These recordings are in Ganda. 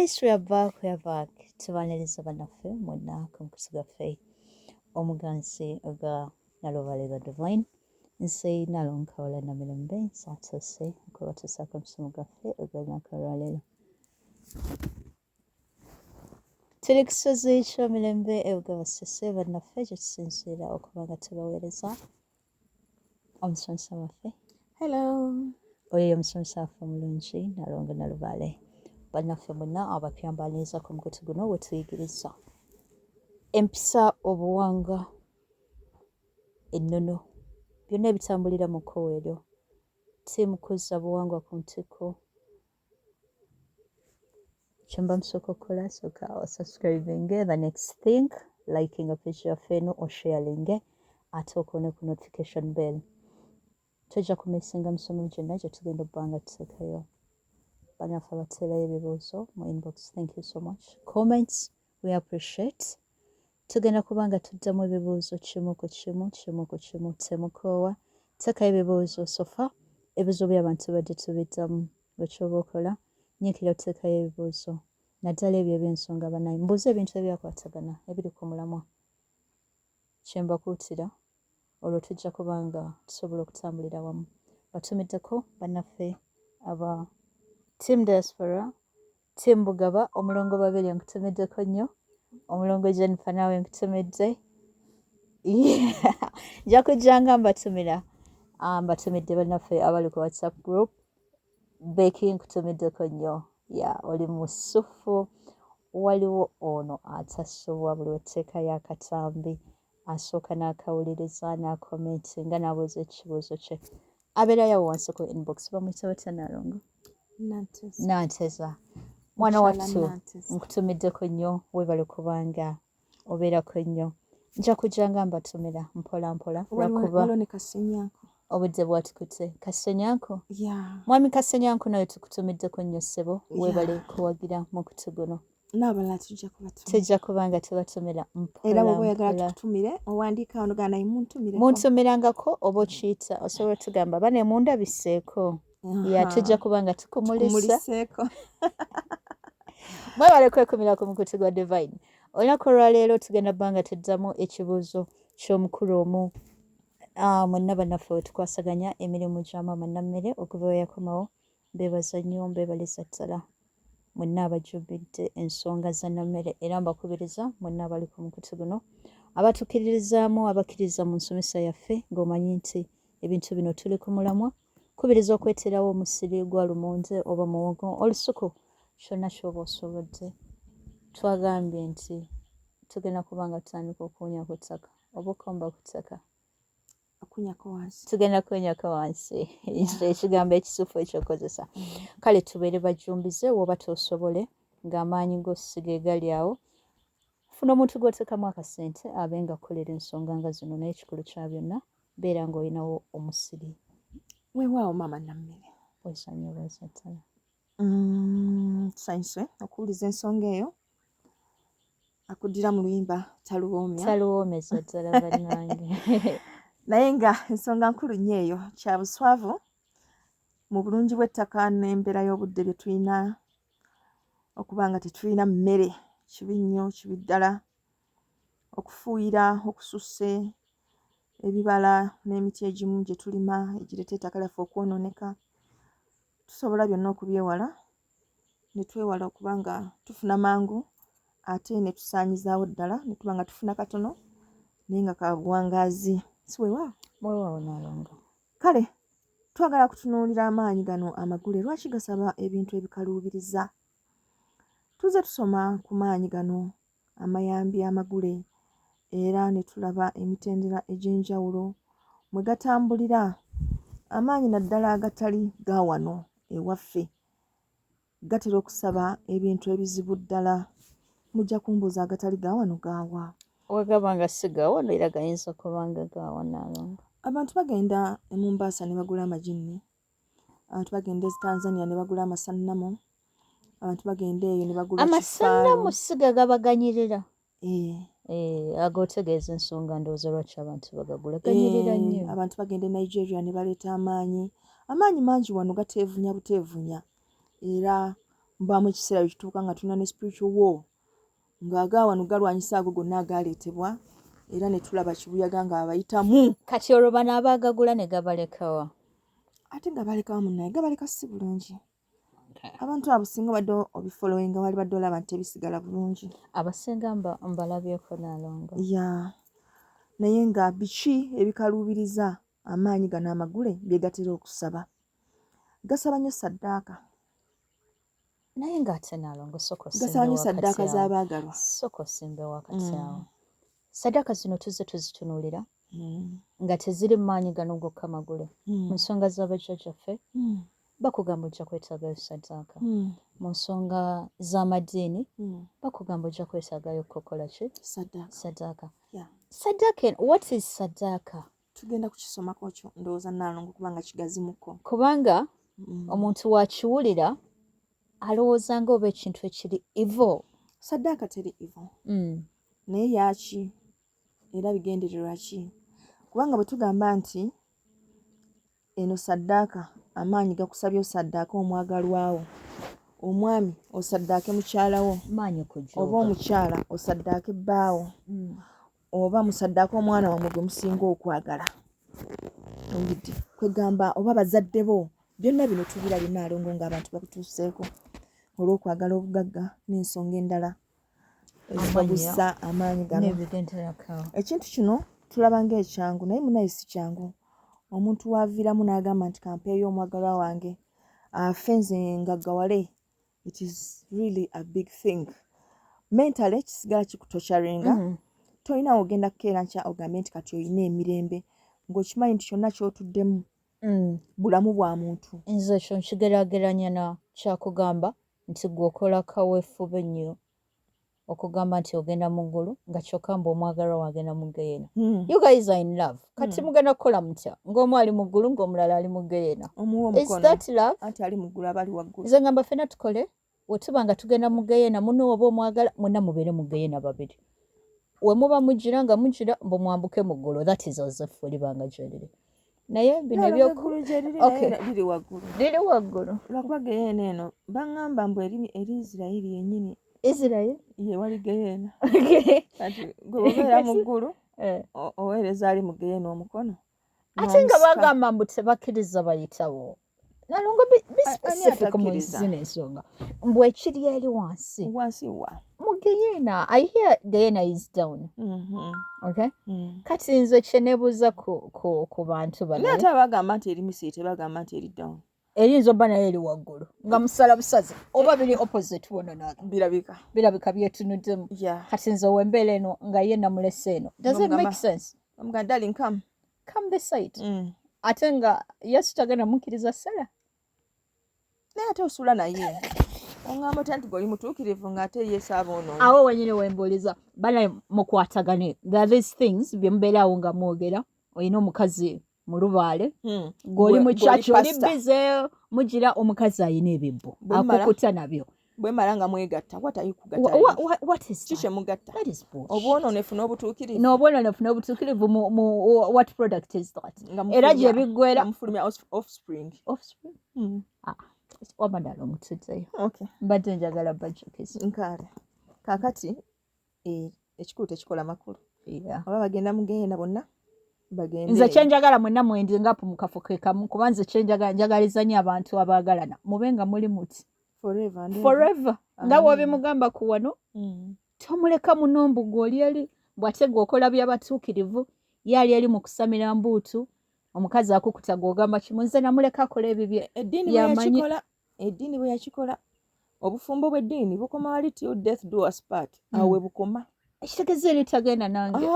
We are back. Tubaniriza bannaffe mwenna ku mukusi gwaffe omuganzi oga Nalobaleba Divine nsi nalonkawala na mirembe nsatuse okubatusako omusimu gwaffe ogw'olunaku olwaleero. Tuli kusozi ky'omirembe ebuga basese bannaffe gye tusinziira okuba nga tubaweereza omusomesa waffe. Hello. Oyo omusomesa waffe omulungi Nalongo Nalubale. Bannaffe mwenna abapyambaniriza ku mukutu guno we tuyigiriza empisa, obuwangwa, ennono byonna ebitambulira mu kkowe eryo. Ttiimu kuzza buwangwa ku ntikko. Kyemba musooka okukola sooka osubscribinge, the next thing liking a page yaffe eno osharinge ate okoone ku notification bell. Tojja kumisinga misomo gyonna gye tugenda obba nga tuteekayo. Bannaffe abateerayo ebibuuzo mu inbox, thank you so much. Comments we appreciate. Tugenda kuba nga tuddamu ebibuuzo kimu ku kimu, temukoowa. Teekayo ebibuuzo sofa ebibuuzo by'abantu badde tubiddamu. Bwe ky'oba okola nyiikira oteekayo ebibuuzo naddala ebyo eby'ensonga bannange. Mbuuza ebintu ebyakwatagana ebiri ku mulamwa. Kye mbakuutira olwo tujja kuba nga tusobola okutambulira wamu. Batumiddeko bannaffe aba Team Diaspora, Team Bugaba, omulongo babiri nkutumiddeko nnyo. Omulongo Jennifer naawe nkutumidde. Nja kujja nga mbatumira. Mbatumidde bannaffe abali ku WhatsApp group. Beeki nkutumiddeko nnyo. Oli musufu. Waliwo ono atasobola buli weteekayo akatambi. Asooka n'akawuliriza n'akomentinga n'abuuza ekibuuzo kye. Abeerayo wansi ku inbox bamuyita batya Nalongo? Nanteza. Mwana wattu nkutumiddeko nnyo weebale kubanga obeerako nnyo. Nja kujja nga mbatumira mpola mpola lwakuba obudde bwatukute. Kasenyanko? Mwami Kasenyanko nawe tukutumiddeko nnyo ssebo weebale kuwagira mukutu guno. N'abalala tujja kubatumira. Tujja kuba nga tubatumira mpola era bw'oba oyagala tukutumire owandiika wano gana naye muntumireko. Muntumirangako oba okiyita osobola tugamba bane mundabiseeko. Tujja kuba nga tukumuliseeko. Mwebale kwekumira ku mukutu gwa Divine. Olunaku olwaleero tugenda bba nga tuddamu ekibuuzo ky'omukulu omu. Mwenna bannaffe we tukwasaganya emirimu gya maama Nammere okuva we yakomawo. Mbeebaza nnyo, mbeebaliza ddala. Mwenna abajjumbidde ensonga za Nammere era mbakubiriza mwenna abali ku mukutu guno. Abatukkiririzaamu abakkiriza mu nsomesa yaffe ng'omanyi nti ebintu bino tuli ku mulamwa. Kubiriza okweterawo omusiri gwa lumonde oba muwogo olusuku kyonna ky'oba osobodde. Twagambye nti tugenda kuba nga tutandika okuwunya ku ttaka oba okomba ku ttaka. Tugenda kuwunyako wansi. Ekigambo ekisufu ekyokozesa. Kale tubeere bajjumbize woba tosobole ng'amaanyi g'osiga egali awo. Funa omuntu gw'oteekamu akasente abe nga akolera ensonga nga zino naye ekikulu kya byonna beera ng'olinawo omusiri. Weewaawo maama Nammere. Weesonyiweza ddala. Tusanyuse okuwuliza ensonga eyo. Akuddira mu luyimba taluwoomya. Taluwoomeza ddala bannange. Naye nga ensonga nkulu nnyo eyo kya buswavu mu bulungi bw'ettaka n'embeera y'obudde bye tulina okuba nga tetulina mmere kibi nnyo kibi ddala. Okufuuyira okususse ebibala n'emiti egimu gye tulima egireeta ettaka lyaffe okwonooneka. Tusobola byonna okubyewala ne twewala okuba nga tufuna mangu ate ne tusaanyizaawo ddala ne tuba nga tufuna katono naye nga ka buwangaazi. Si weewaawo? Weewaawo Nalongo. Kale twagala kutunuulira amaanyi gano amagule lwaki gasaba ebintu ebikalubiriza. Tuze tusoma ku maanyi gano amayambi amagule era ne tulaba emitendera egy'enjawulo mwe gatambulira. Amaanyi naddala agatali ga wano ewaffe gatera okusaba ebintu ebizibu ddala. Mujja kumbuuza agatali ga wano gaawa? Wagamba nga si ga wano era gayinza kuba nga gaawa Nalongo. Abantu bagenda e Mombasa ne bagula amajini. Abantu bagenda e Tanzania ne bagula amasannamo. Abantu bagenda eyo ne bagula kifaalo. Amasannamo si gagabaganyirira. Ag'otegeeza ensonga ndowooza lwaki abantu bagagula ganyirira nnyo. Abantu bagenda e Nigeria ne baleeta amaanyi. Amaanyi mangi wano gateevunya buteevunya era mbwamu ekiseera bwe kituuka nga tulina ne spiritual war ng'agaawano galwanyisa ago gonna agaaleetebwa era ne tulaba kibuyaga ng'abayitamu. Kati olwo bano abagagula ne gabalekawa. Ate gabalekawa munnaye gabaleka si bulungi. Abantu abo singa badde obifolowinga wali badde olaba nti tebisigala bulungi. Abasinga mbalabyeko Nalongo. Ya naye nga biki ebikaluubiriza amaanyi gano amagule bye gatera okusaba? Gasaba nnyo saddaaka. Naye ng'ate Nalongo soko simbe gasaba nnyo saddaaka z'abaagalwa. Soko simbe wakati awo. Saddaaka zino tuzze tuzitunuulira nga teziri mu maanyi gano gokka magule. Mu nsonga z'abajajjaffe bakugamba ojja kwetaagayo saddaaka. Mu nsonga z'amadiini bakugamba ojja kwetaagayo kukola ki? Saddaaka. Saddaaka, what is saddaaka? Tugenda kukisomako kyo ndowooza Nalongo kubanga kigazimuko. Kubanga omuntu wakiwulira alowooza nga oba ekintu ekiri evil. Saddaaka teri evil. Naye yaaki era bigendererwa ki? Kubanga bwe tugamba nti eno saddaaka amaanyi gakusabye osaddaaka omwagalwawo, omwami osaddaake mukyalawo, oba omukyala osaddaake bbaawo, oba musaddaake omwana wammwe gwe musinga okwagala. Owulidde kwegamba oba bazadde bo, byonna bino tubirabye Nalongo ng'abantu babituuseeko olw'okwagala obugagga n'ensonga endala ezibagusa amaanyi gano. Ekintu kino tulaba ng'ekyangu naye munaye si kyangu. Omuntu waaviiramu n'agamba nti kampeeyo omwagalwa wange afe nze ngaggawale. It is really a big thing. Mentally kisigala kikutokyarenga. Tolina ogenda kukeera nkya ogambe nti kati olina emirembe ng'okimanyi nti kyonna ky'otuddemu bulamu bwa muntu. Nze ekyo nkigeraageranya na kyakugamba nti gw'okola kaweefube ennyo okugamba nti ogenda mu ggulu nga kyokka mbu omwagalwa wagenda mu geyeena. You guys are in love. Kati mugenda kukola mutya ng'omu ali mu ggulu ng'omulala ali mu geyeena? Is that love? Anti ali mu ggulu aba ali waggulu. Nze ngamba ffenna tukole bwe tuba nga tugenda mu geyeena munno oba omwagala mwenna mubeere mu geyeena babiri. We muba mugira nga mugira mbu mwambuke mu ggulu. That is Joseph libanga gyeriri. Naye bino eby'oggulu gyeriri naye liri waggulu. Liri waggulu. Lwakuba geyeena eno baŋŋamba mbu eri Isirayiri yennyini. Israel? Ye wali geyeena. Kati gwe obeera mu ggulu oweereza ali mu geyeena omukono. Ate nga bagamba mbu tebakkiriza bayitawo. Nalongo specific mu zino ensonga mbu ekiri eri wansi. Wansi wa? Mu geyeena. I hear geyeena is down. Okay? Kati nze kye neebuuza ku bantu bano. Naye ate bagamba nti eri Misiri tebagamba nti eri down. Erinza obba naye eri waggulu nga musala busaze oba biri opposite wona naga. Birabika byetunuddemu. Kati nze ow'embeera eno nga ye namulese eno. Does it make sense? Omuga darling come this side. Ate nga Yesu tagenda mukkiriza Sara. Naye ate osula naye. Ongamba nti goli mutuukirivu ng'ate Yesu aboono. Awo wenyine wembuuliza bana mukwatagane. There are these things bye mubeerawo nga mwogera. Olina omukazi mu lubaale ng'oli mu church oli bize mugira omukazi ayina ebibbo akukuta nabyo. Bwe mala nga mwegatta what are you kugatta? What is kiki mugatta? That is bullshit. Obwononefu n'obutuukirivu. N'obwononefu n'obutuukirivu mu what product is that? Era gye biggwera mufulumya offspring. Wamadala omutuddeyo. Okay. Mbadde njagala bajjukiza. Nkaale. Kaakati ekikulu tekikola makulu. Oba bagenda mu geyeena bonna bagende. Nze kyenjagala mwenna mwendi ngapu mu kafo ke kamu kuba nze kyenjagala njagaliza nnyo abantu abaagalana mube nga muli muti. Forever. Nga bw'obimugamba ku wano tomuleka muno mbu gw'oli eri bw'ate gw'okola by'abatuukirivu ye ali eri mu kusamira mbuutu omukazi akukuta gw'ogamba kimu nze namuleka akola ebibye. Eddiini bwe yakikola obufumbo bw'eddiini bukoma wali till death do us part. Awo we bukoma. Ekitegeeza eri tagenda nange.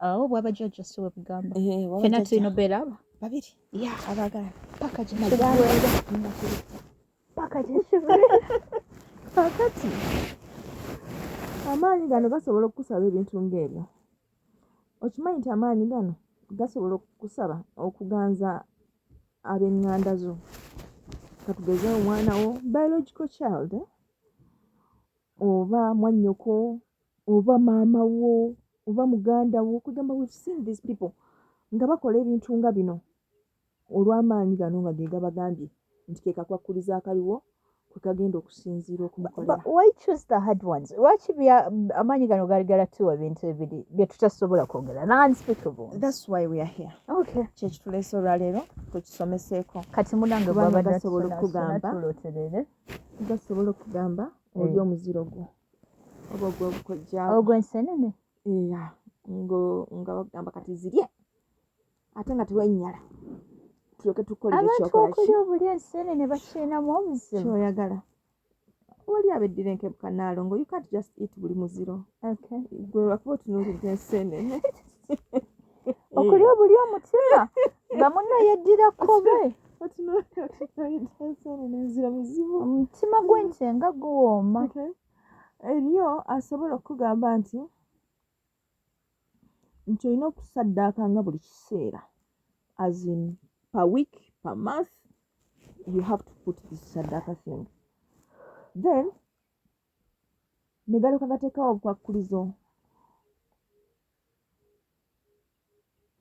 Bw'abajjajja si we bugamba. Ffenna tulina obeera aba babiri. Abaagala paka gye kibere. Kakati amaanyi gano gasobola okukusaba ebintu ng'ebyo. Okimanyi nti amaanyi gano gasobola okukusaba okuganza ab'eŋŋanda zo. Katugeze omwana wo biological child oba mwannyoko oba maama wo oba muganda wo kugamba we've seen these people nga bakola ebintu nga bino olw'amaanyi gano nga ge gabagambye nti ke kakwakkuliza akaliwo kwe kagenda okusinziira okumukolera. Why choose the hard ones? Lwaki amaanyi gano gali galatuwa ebintu ebiri bye tutasobola kwogera? Non-speakable. That's why we are here. Okay. Kyekituleese olwaleero tukisomeseeko. Kati munange Kubanga bw'abadde gasobola okugamba tuloterere. Gasobola okugamba oli omuziro gwo oba ogw'obukojjaawo. Ogw'enseenene? Iya. Nga bagamba kati zirye ate nga tewennyala. Tuleke tukolere abantu ekyokola okulya obulya enseenene bakiinamu obuzibu. kyoyagala. Wali abeddira enkebuka Naalongo, you can't just eat buli muziro. Okay. Gwe lwakuba otunuulidde enseenene. Okulya obulya omutima nga munno yeddira kkobe. Otunuulidde enseenene enziro muzibu. Omutima gw'ente nga guwooma. Eriyo asobola okugamba nti olina okusaddaakanga buli kiseera, as in per week, per month, you have to put this saddaaka thing. Then ne galyoka gateekawo obukwakkulizo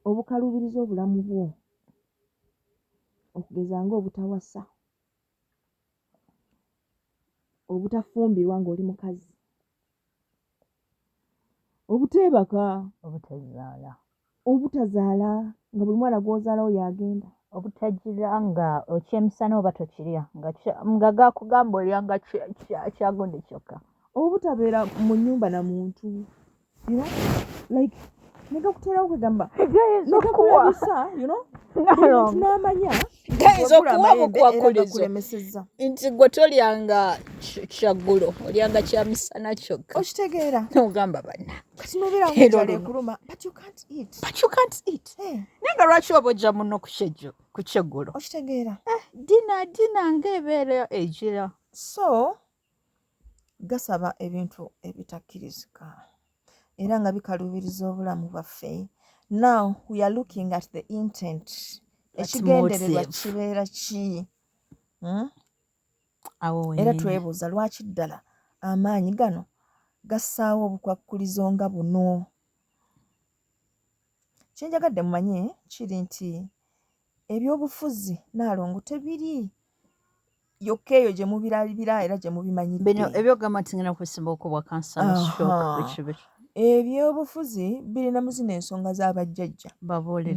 obukalubiriza obulamu bwo, okugeza ng'obutawasa, obutafumbirwa ng'oli mukazi, obuteebaka, obutazaala nga buli mwana gw'ozaalawo yagenda, obutagira nga okyemisana oba tokirya nga gakugamba olyanga kyagonde kyokka, obutabeera mu nnyumba na muntu, you know, like ne gakuteerawo kwegamba gayinza okuwa bintu n'amanya gayinza okuwa obukwakulizo gakulemesezza. nti gwe tolyanga kyaggulo olyanga kyamisana kyokka. Okitegeera? Ogamba banna kati nobeera ng'enjala ekuluma but you can't eat. naye nga lwaki oba ojja muno ku kyeggulo? Okitegeera? dina ng'ebeera egira. So gasaba ebintu ebitakkirizika era nga bikalubiriza obulamu bwaffe. Now we are looking at the intent. Ekigendererwa kibeera ki? Era twebuuza lwaki ddala amaanyi gano gassaawo obukwakkulizo nga buno. Kyenjagadde mumanye kiri nti ebyobufuzi Naalongo tebiri yokka eyo gye mubirabira era gye mubimanyidde. Bino ebyogamba nti ngenda kubisimba okubwa kansala stroke. Ebyobufuzi birina mu zino ensonga z'abajjajja,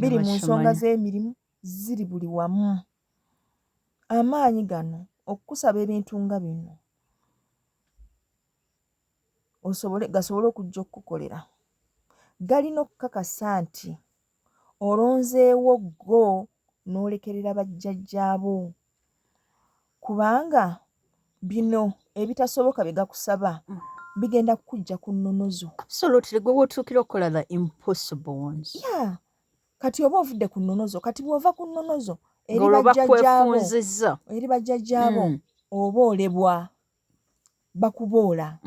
biri mu nsonga z'emirimu, ziri buli wamu. Amaanyi gano okukusaba ebintu nga bino gasobole okujja okukukolera, galina okukakasa nti olonzeewo go n'olekerera bajjajjaabo, kubanga bino ebitasoboka bye gakusaba bigenda kukujja ku nnonozo. Absolutely, gwe wotuukira okukola the impossible ones. Yeah. Kati oba ovudde ku nnonozo, kati bw'ova ku nnonozo eri bajjajjaabo oba olebwa bakuboola.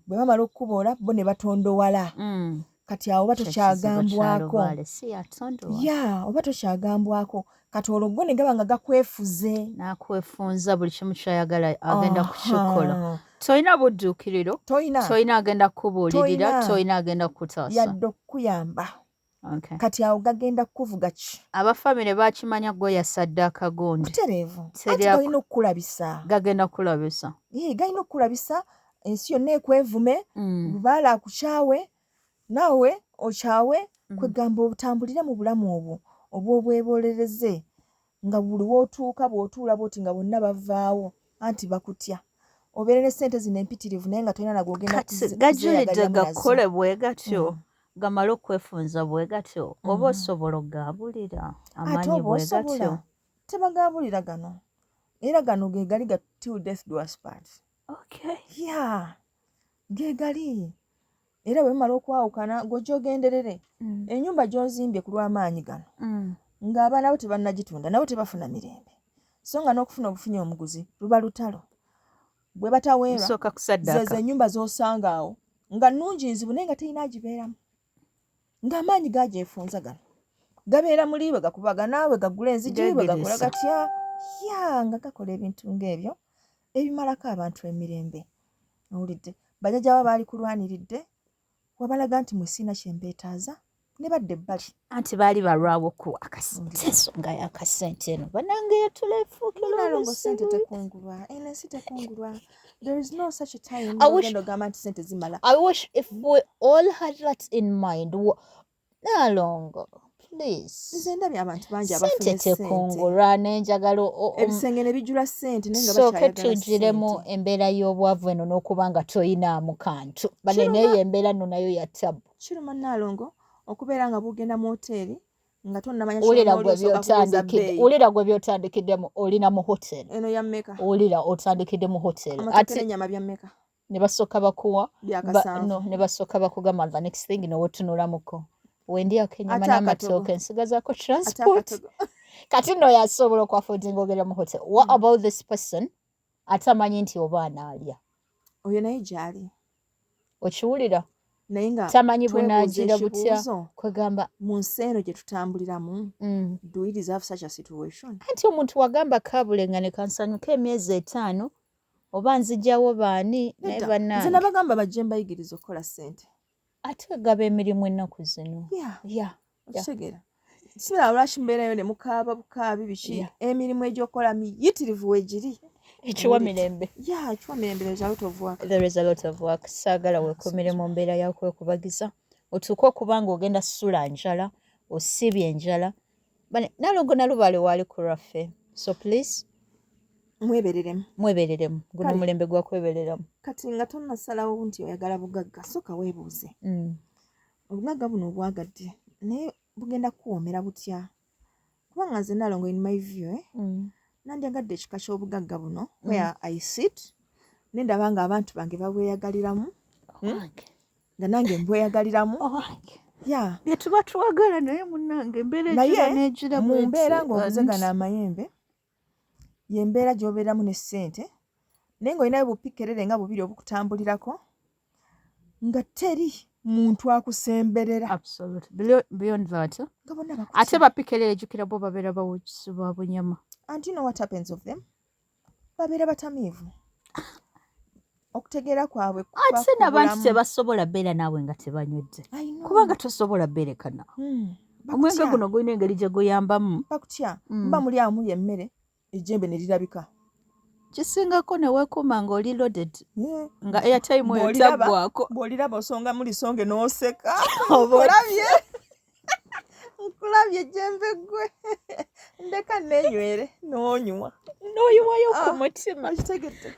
Bwe bamala okukuboola bo ne batondowala. Kati awo oba tokyagambwako. Oba tokyagambwako. Kati olwo go ne gaba nga gakwefuze. N'akwefunza buli kimu ky'ayagala agenda kukikola. Toyina budduukiriro, toyina agenda kukubuulirira, toyina agenda kukutaasa. Yadde okukuyamba. Kati awo gagenda kukuvuga ki? Abafamire bakimanya gwe yasaddaaka gundi. Butereevu. Ati galina okukulabisa. Gagenda kukulabisa. Galina okukulabisa, ensi yonna ekwevume, lubaala akukyawe, naawe okyawe, kwegamba obutambulire mu bulamu obwo obw'obwebollereze, nga buli w'otuuka bw'otuula bw'oti nga bonna bavaawo anti bakutya. Obeere ne ssente zino empitirivu naye nga tolina nagwogenda gajulidde gakole bwe gatyo, gamale okwefunza bwe gatyo, oba osobola ogabulira amaanyi bwe gatyo. Tebagabulira gano. Era gano ge gali ga till death do us part. Ge gali. Era bwe bamala okwawukana gojja ogenderere. Ennyumba gy'ozimbye ku lw'amaanyi gano ng'abaana bo tebannagitunda, nabo tebafuna mirembe. So nga n'okufuna obufunyi omuguzi luba lutalo. Bwe bataweerwa ze ennyumba z'osanga awo nga nnungi nzibu naye nga terina agibeeramu. Ng'amaanyi gagyefunza gano gabeera muli bwe gakubagana, bwe gagula enzigi, bwe gakola gatya. Nga gakola ebintu ng'ebyo ebimalako abantu emirembe. Owulidde? Bajjajjaabo baali kulwaniridde, wabalaga nti mwe sirina kye mbeetaaza, ne badde ebbali anti baali balwawo ku akasente ensonga y'akasente eno banange yatulefuukira nalongo sente obuzibu. tekungulwa eno ensi tekungulwa there is no such a time I wish- ogenda ogamba nti sente zimala I wish if we all had that in mind. Nalongo, please. nze ndabye abantu bangi Sente abafunye sente tekungulwa n'enjagala ebisenge ne bijula sente naye nga sooke bakyayagala tugiremu sente embeera y'obwavu eno n'okuba nga toyinaamu kantu bane Kiruma. neyo embeera nno nayo ya tabu. kiruma nalongo okubeera nga bugenda mu hoteeri nga tonnamanya Wulira ky'onooli gwe osooka kubuuza by'otandikidde bbeeyi wulira gwe by'otandikiddemu olina mu hoteri eno ya mmeka wulira otandikidde mu hoteri amatooke ate n'ennyama bya mmeka ne basooka bakuwa bya kasanvu no ne basooka bakugamba the next thing n'owotunulamuko wendyako ennyama Ate akatogo. n'amatooke nsigazaako ate transport akatogo kati nno yasobola okwafoodinga ogenda mu hotel. What about this person atamanyi nti oba anaalya oyo naye gy'ali okiwulira naye nga tamanyi twebuuza bunaagira butya ekibuuzo kwegamba mu nsi eno gye tutambuliramu do we deserve such a situation anti omuntu wagamba kabulenga ne kansanyuka emyezi 5 oba nzijjawo baani naye nze bannange nabagamba bajje mbayigiriza okukola ssente ate gaba emirimu ennaku zino ya okitegeera sibira lwaki mbeerayo ne mukaaba bukaabi biki Yeah. emirimu egyokola miyitirivu weegiri ekiwa mirembe ya ekiwa mirembe there's a lot of work there is a lot of work saagala weekomere mu mbeera yakwekubagiza otuuke okuba nga ogenda ssula njala osibye enjala nalongo nalubaale waali ku lwaffe so please mwebereremu mwebereremu guno Kale. mulembe gwa kwebereramu kati nga tonnasalawo nti oyagala bugagga soka weebuuze obugagga buno obwagadde naye bugenda kuwoomera butya kubanga nze nalongo in my view nandyagadde ekika ky'obugagga buno where I sit nendaba nga abantu bange babweyagaliramu nga nange mbweyagaliramu ya bye tuba twagala naye munnange embeera naye egira n'egira mu mbeera bw'eti. ng'obuze gano amayembe y'embeera gy'obeeramu ne ssente naye ng'olinayo bupikerere nga bubiri obukutambulirako nga teri muntu akusemberera Absolutely. Beyond that nga bonna ate bakutya bapikerere ejjukira bo babeera bawukizi bwa bunyama and you know what happens of them babeera batamiivu okutegeera kwabwe kuba ate nabantu kubulamu. tebasobola beera naawe nga tebanywedde I know. kubanga tosobola beerekana omwenge Bakutya. guno gulina engeri gye guyambamu bakutya mba muli amu emmere ejjembe ne lirabika kisingako ne weekuuma ng'oli loaded Yeah. nga airtime eyo taggwako bw'oliraba osonga muli songe n'oseka Oba- nkulabye nkulabye ejjembe gwe ndeka neenywere n'onywa n'oyiwayo ku mutima okitegedde